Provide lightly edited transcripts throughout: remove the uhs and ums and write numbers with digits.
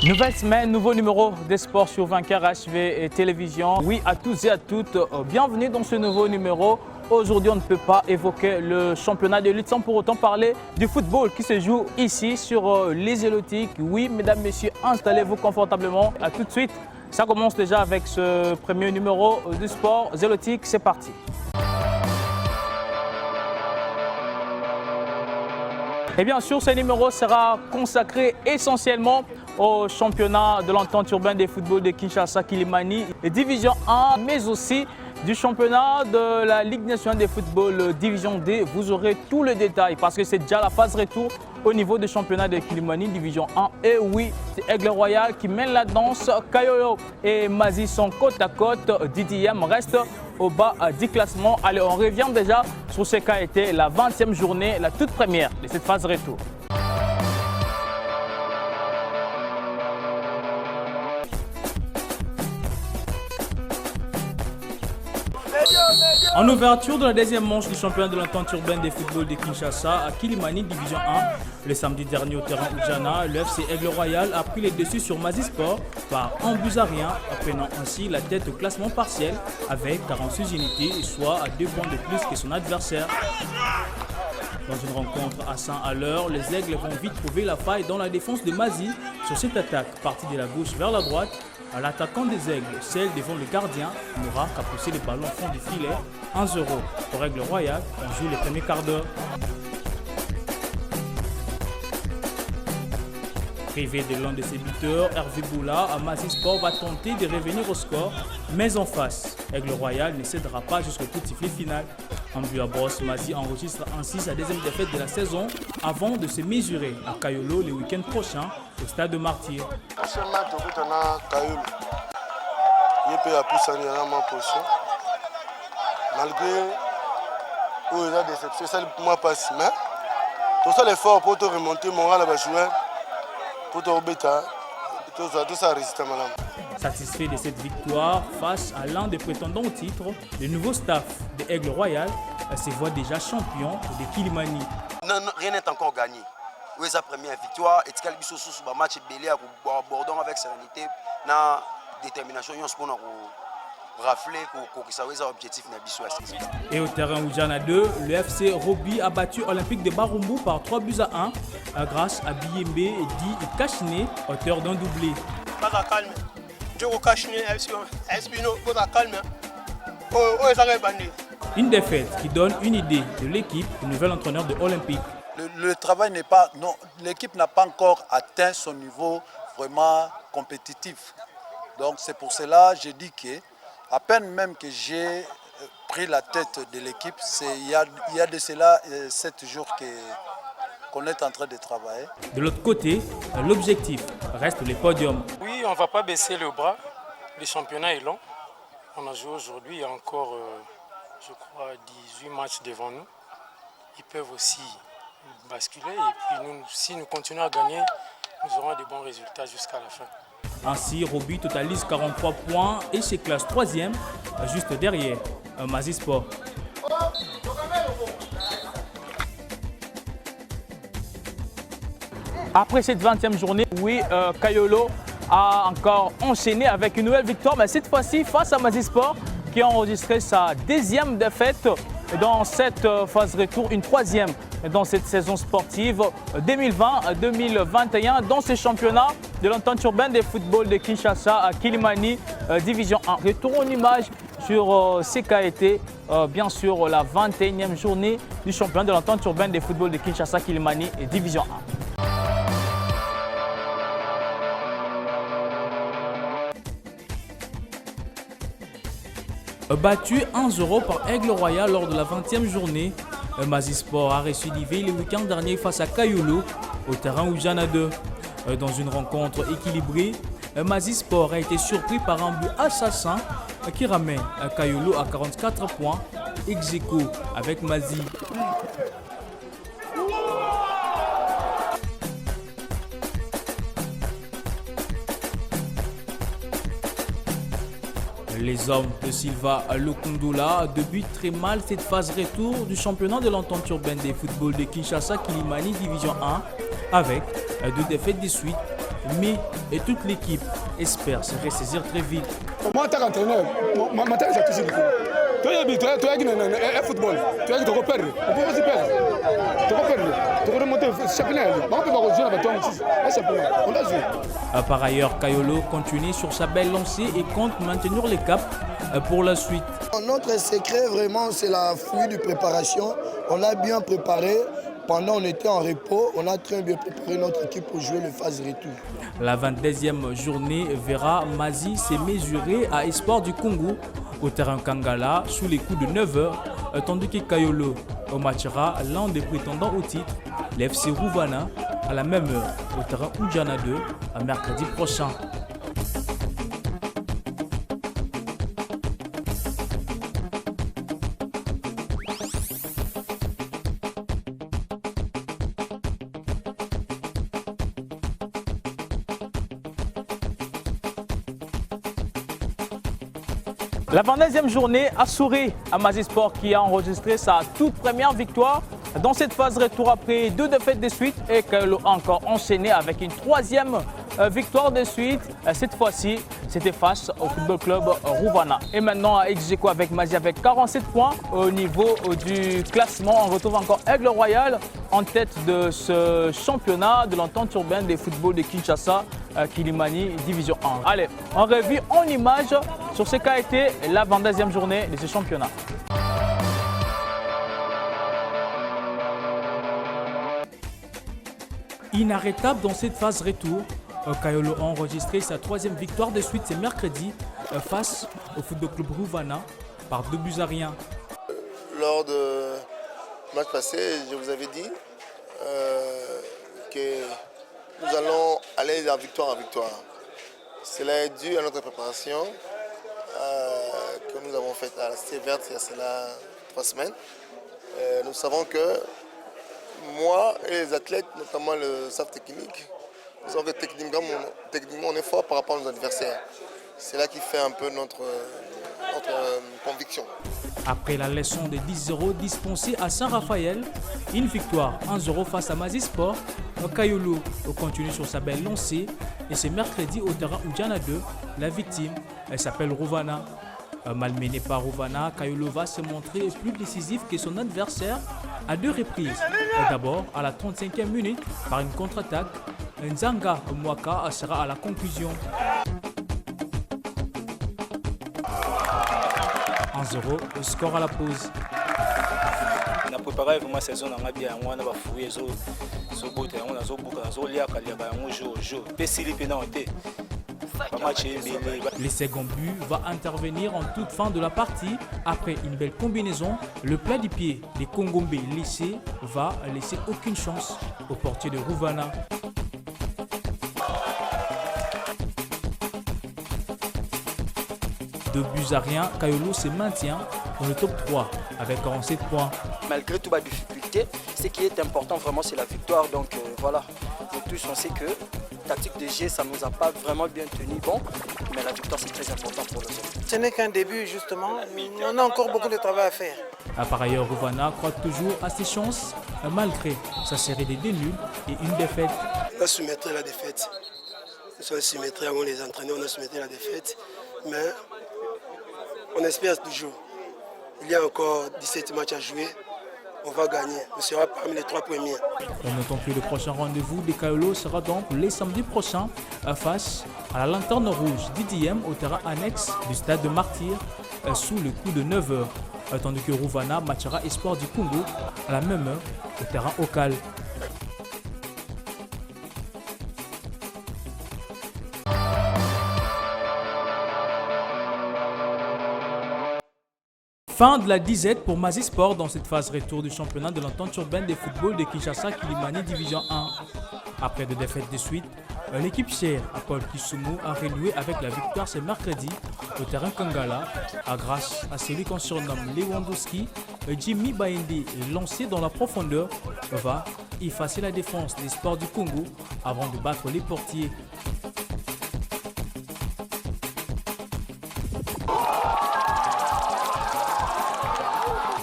Nouvelle semaine, nouveau numéro des sports sur Vainqueur HV et Télévision. Oui, à tous et à toutes, bienvenue dans ce nouveau numéro. Aujourd'hui, on ne peut pas évoquer le championnat de lutte sans pour autant parler du football qui se joue ici sur les Zélotiques. Oui, mesdames, messieurs, installez-vous confortablement. À tout de suite, ça commence déjà avec ce premier numéro du sport Zélotique. C'est parti. Et bien sûr, ce numéro sera consacré essentiellement au championnat de l'entente urbaine des footballs de Kinshasa, Kilimani, et Division 1, mais aussi du championnat de la Ligue nationale des footballs Division D. Vous aurez tout le détail parce que c'est déjà la phase retour au niveau du championnat de Kilimani, Division 1. Et oui, c'est Aigle Royal qui mène la danse. Kayolo et Mazi sont côte à côte. DDM reste au bas du classement. Allez, on revient déjà sur ce qu'a été la 20e journée, la toute première de cette phase retour. En ouverture de la deuxième manche du championnat de l'entente urbaine des footballs de Kinshasa à Kilimani, Division 1, le samedi dernier au terrain Oujana, le FC Aigle Royal a pris les dessus sur Mazi Sport par 1 but à rien, prenant ainsi la tête au classement partiel avec 46 unités, soit à 2 points de plus que son adversaire. Dans une rencontre à 100 à l'heure, les Aigles vont vite trouver la faille dans la défense de Mazi sur cette attaque partie de la gauche vers la droite. À l'attaquant des Aigles, celle devant le gardien, n'aura qu'à pousser le ballon au fond du filet. 1-0 pour Aigle Royal, on joue les premiers quarts d'heure. Privé de l'un de ses buteurs, Hervé Boula, Mazi Sport va tenter de revenir au score, mais en face, Aigle Royal ne cédera pas jusqu'au coup de sifflet final. En but à brosse, Mazi enregistre ainsi sa deuxième défaite de la saison avant de se mesurer à Kayolo le week-end prochain au stade de Martyr. Malgré la déception, c'est pour moi pas si mal. Tout ça l'effort pour te remonter moral à la joueur, pour te remettre, tout ça résiste à madame. Satisfait de cette victoire face à l'un des prétendants au titre, le nouveau staff de Aigle Royal se voit déjà champion de Kilimani. Non, rien n'est encore gagné. Oui, sa première victoire, et tu as sur le match belé à Bordon avec sérénité, na détermination, on se prend rafler pour que ça soit un objectif. Et au terrain Oujana 2, le FC Roby a battu Olympique de Barumbu par 3 buts à 1 grâce à Biyembe et Di Kachine, auteur d'un doublé. Pas calme. Une défaite qui donne une idée de l'équipe du nouvel entraîneur de Olympique. Le travail n'est pas... Non, l'équipe n'a pas encore atteint son niveau vraiment compétitif. Donc c'est pour cela que j'ai dit que, à peine même que j'ai pris la tête de l'équipe, il y a de cela 7 jours qu'on est en train de travailler. De l'autre côté, l'objectif reste le podium. Oui, on ne va pas baisser le bras. Le championnat est long. On a joué aujourd'hui, il y a encore, je crois, 18 matchs devant nous. Ils peuvent aussi basculer et puis nous, si nous continuons à gagner, nous aurons de bons résultats jusqu'à la fin. Ainsi, Roby totalise 43 points et se classe 3e, juste derrière Mazi Sport. Après cette 20e journée, oui, Kayolo a encore enchaîné avec une nouvelle victoire, mais cette fois-ci face à Mazi Sport qui a enregistré sa 2e défaite dans cette phase retour, une 3e dans cette saison sportive 2020-2021 dans ce championnat de l'entente urbaine des footballs de Kinshasa à Kilimani, Division 1. Retour en image sur ce qu'a été bien sûr la 21e journée du championnat de l'entente urbaine des footballs de Kinshasa, Kilimani et Division 1. Battu 1-0 par Aigle Royal lors de la 20e journée, Mazi Sport a récidivé le week-end dernier face à Kayolo au terrain Oujana 2. Dans une rencontre équilibrée, Mazi Sport a été surpris par un but assassin qui ramène Kayolo à 44 points, ex aequo avec Mazi. Les hommes de Silva Lokundula débutent très mal cette phase retour du championnat de l'entente urbaine des footballs de Kinshasa Kilimani Division 1 avec 2 défaites de suite Mais et toute l'équipe espère se ressaisir très vite. Moi, en tant qu'entraîneur, ma tête, c'est toujours le football. Tu as un football, tu as perdre. On peut aussi perdre. Tu peux perdre. Tu peux remonter au championnat. On peut pas jouer avec toi aussi. On doit jouer. Par ailleurs, Kayolo continue sur sa belle lancée et compte maintenir le cap pour la suite. Notre secret, vraiment, c'est la fouille de préparation. On a bien préparé. Pendant qu'on était en repos, on a très bien préparé notre équipe pour jouer le phase retour. La 22e journée verra Mazi se mesurer à Espoir du Congo au terrain Kangala sous les coups de 9h, tandis que Kayolo matchera l'un des prétendants au titre, l'FC Rouvana, à la même heure au terrain Oudjana 2, à mercredi prochain. La 22e journée a souri à Mazi Sport qui a enregistré sa toute première victoire dans cette phase retour après 2 défaites de suite et Kayolo a encore enchaîné avec une 3e victoire de suite. Cette fois-ci, c'était face au Football Club Rouvana. Et maintenant, à ex-aequo avec Mazi avec 47 points au niveau du classement. On retrouve encore Aigle Royal en tête de ce championnat de l'entente urbaine des footballs de Kinshasa, Kilimani, Division 1. Allez, on revue en image sur ce qu'a été la 22e journée de ce championnat. Inarrêtable dans cette phase retour, Kayolo a enregistré sa 3e victoire de suite ce mercredi face au Football Club Rouvana par 2-1. Lors du match passé, je vous avais dit que nous allons aller de victoire en victoire. Cela est dû à notre préparation que nous avons faite à la Cité Verte il y a cela 3 semaines. Nous savons que moi et les athlètes, notamment le staff technique, nous savons que techniquement on est fort par rapport à nos adversaires. C'est là qui fait un peu notre conviction. Après la leçon de 10-0 dispensée à Saint-Raphaël, une victoire 1-0 face à Mazi Sport, Kayolo continue sur sa belle lancée et ce mercredi au terrain Oudjana 2, la victime, elle s'appelle Rouvana. Malmené par Rouvana, Kayolo va se montrer plus décisif que son adversaire à 2 reprises. D'abord à la 35e minute par une contre-attaque, Nzanga Mwaka sera à la conclusion. 1-0, le score à la pause. On a préparé vraiment saison dans bien, on a fouillé zo bote, on a zo buka, zo lia kaliaba on joue. Pesili penalty. Le second but va intervenir en toute fin de la partie. Après une belle combinaison, le plat du pied des Kongombe laissé va laisser aucune chance au portier de Rouvana. De buts à rien, Kayolo se maintient dans le top 3 avec 47 points. Malgré toute la difficulté, ce qui est important vraiment c'est la victoire. Donc voilà, nous tous on sait que la tactique de G ça ne nous a pas vraiment bien tenu. Bon, mais la victoire c'est très important pour nous autres. Ce n'est qu'un début justement, on a encore beaucoup de travail à faire. Par ailleurs, Rouvana croit toujours à ses chances malgré sa série de 2 nuls et une défaite. On a soumettré la défaite. On a soumettré avant les entraîneurs, on a soumettré la défaite. Mais on espère toujours. Il y a encore 17 matchs à jouer. On va gagner. On sera parmi les 3 premiers. Notons que le prochain rendez-vous de Kayolo sera donc les samedis prochains face à la Lanterne Rouge d'IDM au terrain annexe du stade de Martyr sous le coup de 9h. Tandis que Rouvana matchera Espoir du Congo à la même heure au terrain Okal. Fin de la disette pour Mazi Sport dans cette phase retour du championnat de l'entente urbaine des footballs de Kinshasa Kilimani Division 1. Après 2 défaites de suite, l'équipe chère à Paul Kisumu a renoué avec la victoire ce mercredi au terrain Kangala grâce à celui qu'on surnomme Lewandowski. Jimmy Baindi, lancé dans la profondeur, va effacer la défense des Sports du Congo avant de battre les portiers.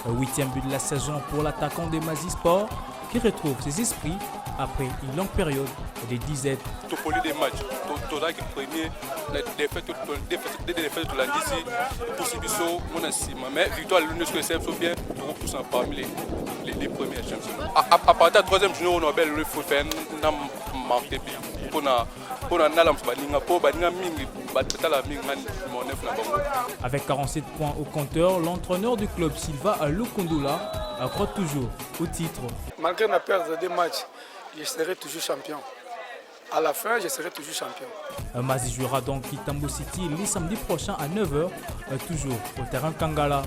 Le 8e but de la saison pour l'attaquant de Mazi Sport qui retrouve ses esprits après une longue période de disette. Topoli des matchs, Toda qui premier, des défaites de la DC, pour Sibiso, mon assima. Mais victoire l'UNESCO que c'est bien, tous parmi les premiers champions. À partir de la 3e journée, on a le faut faire un marqué pour Avec 47 points au compteur, l'entraîneur du club Silva Lukundula croit toujours au titre. Malgré ma perte de 2 matchs, je serai toujours champion. À la fin, je serai toujours champion. Mazi jouera donc Kitambo City le samedi prochain à 9h, toujours au terrain Kangala.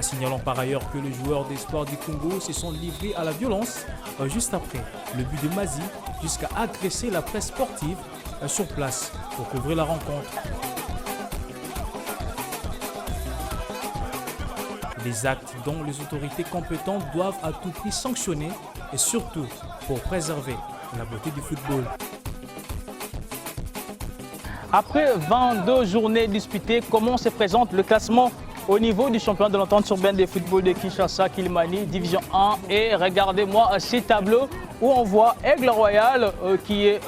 Signalons par ailleurs que les joueurs d'espoir du Congo se sont livrés à la violence juste après le but de Mazi, jusqu'à agresser la presse sportive sur place pour couvrir la rencontre. Des actes dont les autorités compétentes doivent à tout prix sanctionner et surtout pour préserver la beauté du football. Après 22 journées disputées, comment se présente le classement au niveau du championnat de l'entente urbaine de football de Kinshasa, Kilimani, division 1. Et regardez-moi ces tableaux où on voit Aigle Royal qui est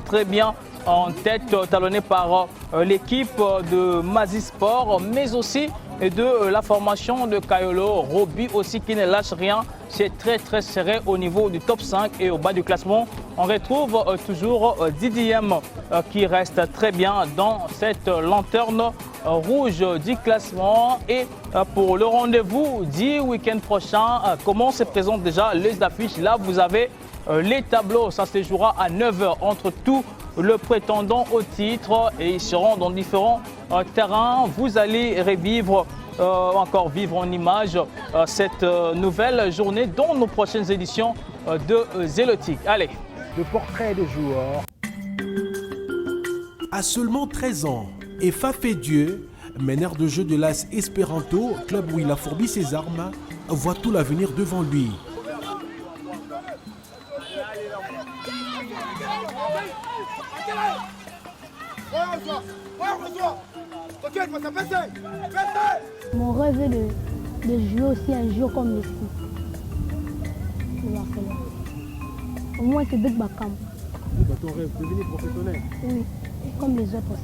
très bien en tête, talonné par l'équipe de Mazi Sport, mais aussi de la formation de Kayolo, Roby aussi qui ne lâche rien. C'est très serré au niveau du top 5 et au bas du classement. On retrouve toujours Didième qui reste très bien dans cette lanterne rouge du classement. Et pour le rendez-vous du week-end prochain, comment se présentent déjà les affiches? Là, vous avez les tableaux. Ça se jouera à 9h entre tous le prétendant au titre et ils seront dans différents terrains. Vous allez revivre, encore vivre en image cette nouvelle journée dans nos prochaines éditions de Zélotique. Allez. Le portrait des joueurs. À seulement 13 ans, Efa Dieu, meneur de jeu de l'AS Esperanto, club où il a fourbi ses armes, voit tout l'avenir devant lui. Mon rêve est de jouer aussi un jour comme Messi. Au moins c'est Big Bakam. Ton rêve, devenir professionnel? Oui, comme les autres aussi.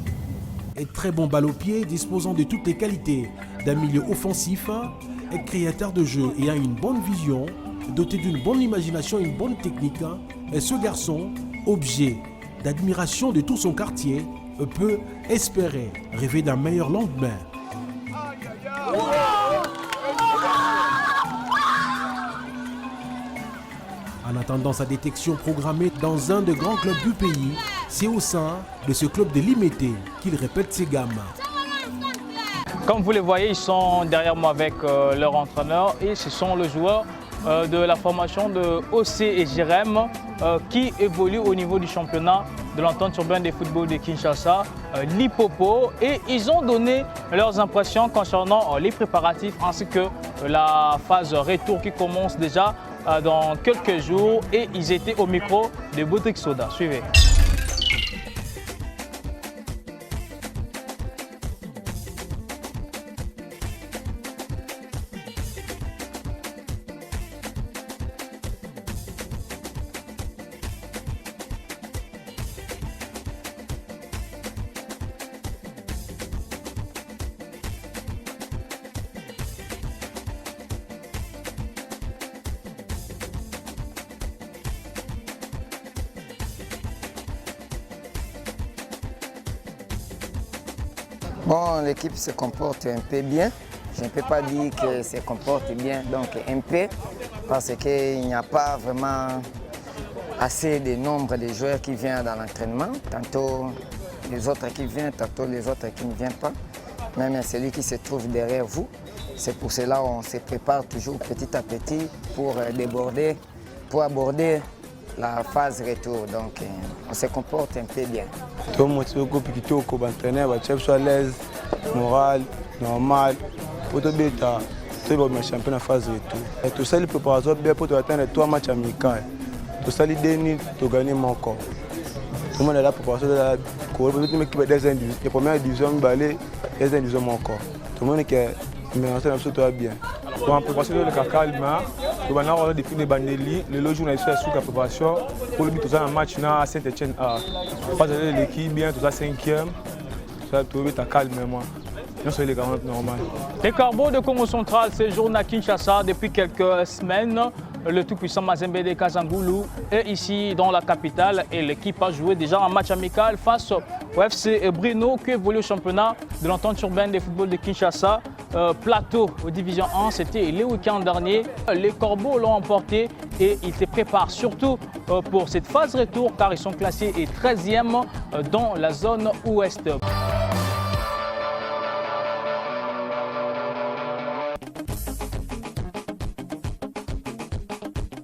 Et très bon balle au pied, disposant de toutes les qualités d'un milieu offensif, est créateur de jeu et a une bonne vision, doté d'une bonne imagination et une bonne technique. Et ce garçon, objet d'admiration de tout son quartier, peut espérer rêver d'un meilleur lendemain. En attendant sa détection programmée dans un des grands clubs du pays, c'est au sein de ce club de Limité qu'il répète ses gammes. Comme vous les voyez, ils sont derrière moi avec leur entraîneur et ce sont les joueurs de la formation de OC et Jérém qui évoluent au niveau du championnat de l'entente urbaine des football de Kinshasa, l'Hippopo, et ils ont donné leurs impressions concernant les préparatifs ainsi que la phase retour qui commence déjà dans quelques jours, et ils étaient au micro de Boutique Soda. Suivez. Bon, l'équipe se comporte un peu bien. Je ne peux pas dire que se comporte bien, donc un peu, parce qu'il n'y a pas vraiment assez de nombre de joueurs qui viennent dans l'entraînement. Tantôt les autres qui viennent, tantôt les autres qui ne viennent pas. Même celui qui se trouve derrière vous. C'est pour cela qu'on se prépare toujours petit à petit pour déborder, pour aborder la phase retour. Donc on se comporte un peu bien. Tout le monde est au entraîneur, chef soit à l'aise, moral, normal, pour te battre, tout le monde est champion en phase retour. Et tout ça, les préparations bien pour atteindre 3 matchs amicaux. Tout ça, les derniers, tu gagnes mon corps. Tout le monde est là pour préparation de la cour, pour l'équipe des premières divisions, les deuxième divisions mon corps. Tout le monde est bien. Pour la préparation de la calme, Donc maintenant, on a défini les bandeliers. Le jour, on a eu la préparation pour le but de un match à Saint-Etienne. Pas de l'équipe, bien, tout ça 5e. Ça va être calme, moi. Non, c'est normal. Les Corbeaux de Congo Central séjournent à Kinshasa depuis quelques semaines. Le tout-puissant Mazembe de Kasangulu est ici dans la capitale et l'équipe a joué déjà un match amical face au FC Brino qui évolue au championnat de l'entente urbaine de football de Kinshasa. Plateau aux Division 1, c'était le week-end dernier. Les Corbeaux l'ont emporté et ils se préparent surtout pour cette phase retour car ils sont classés 13e dans la zone ouest.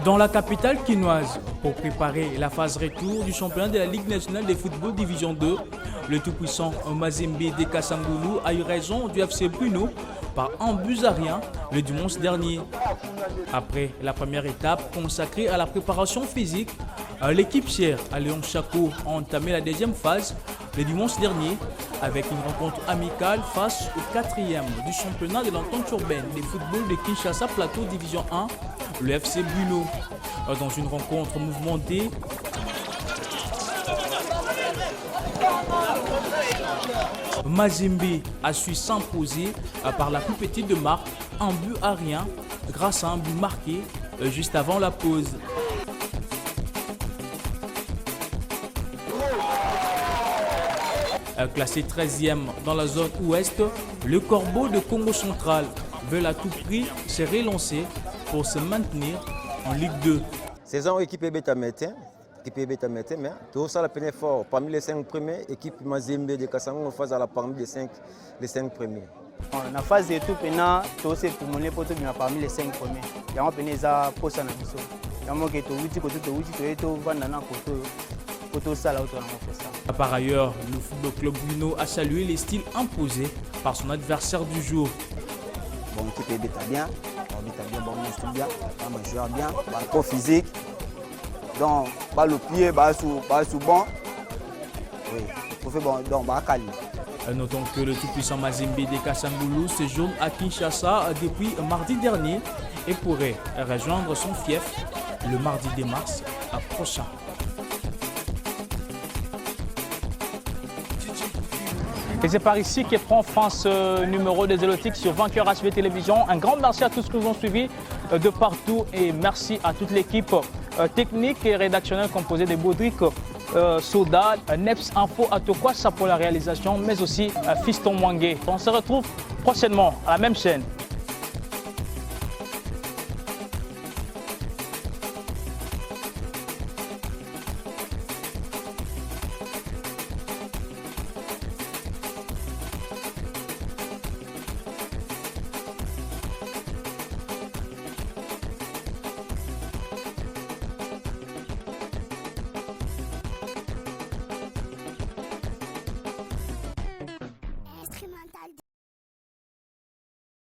Dans la capitale quinoise, pour préparer la phase retour du championnat de la Ligue nationale de football Division 2, le tout-puissant Mazembe de Kasangulu a eu raison du FC Bruno par 1-0 le dimanche dernier. Après la première étape consacrée à la préparation physique, l'équipe chère à Léon Chaco a entamé la deuxième phase le dimanche dernier avec une rencontre amicale face au 4e du championnat de l'entente urbaine de football de Kinshasa Plateau Division 1, le FC Bruno. Dans une rencontre mouvementée, Mazembe a su s'imposer par la plus petite de marque, 1-0 grâce à un but marqué juste avant la pause. Classé 13e dans la zone ouest, le Corbeau de Congo Central veut à tout prix se relancer pour se maintenir en Ligue 2. Saison équipe Bétamété, mais tout ça la peine fort. Parmi les 5 premiers, équipe Mazembe de Kasangulu face à la parmi les 5 premiers. La phase de tout maintenant, tout c'est pour monnaie pour tout parmi les 5 premiers. Il y a un peu de poste à la mission. Il y a un peu Par ailleurs, le football club Bruno a salué les styles imposés par son adversaire du jour. Bon, l'équipe est bien, bon, bien, un joueur bien, bon physique, donc pas le pied, sous bon, oui, il faut bon, donc calme. Notons que le tout-puissant Mazembe de Kasangulu séjourne à Kinshasa depuis mardi dernier et pourrait rejoindre son fief le mardi 2 mars prochain. Et c'est par ici que prend fin ce numéro des Élotiques sur Vainqueur HB Télévision. Un grand merci à tous qui nous ont suivis de partout et merci à toute l'équipe technique et rédactionnelle composée de Baudric Soda, Neps Info Atokwasa pour la réalisation, mais aussi Fiston Mwangé. On se retrouve prochainement à la même chaîne.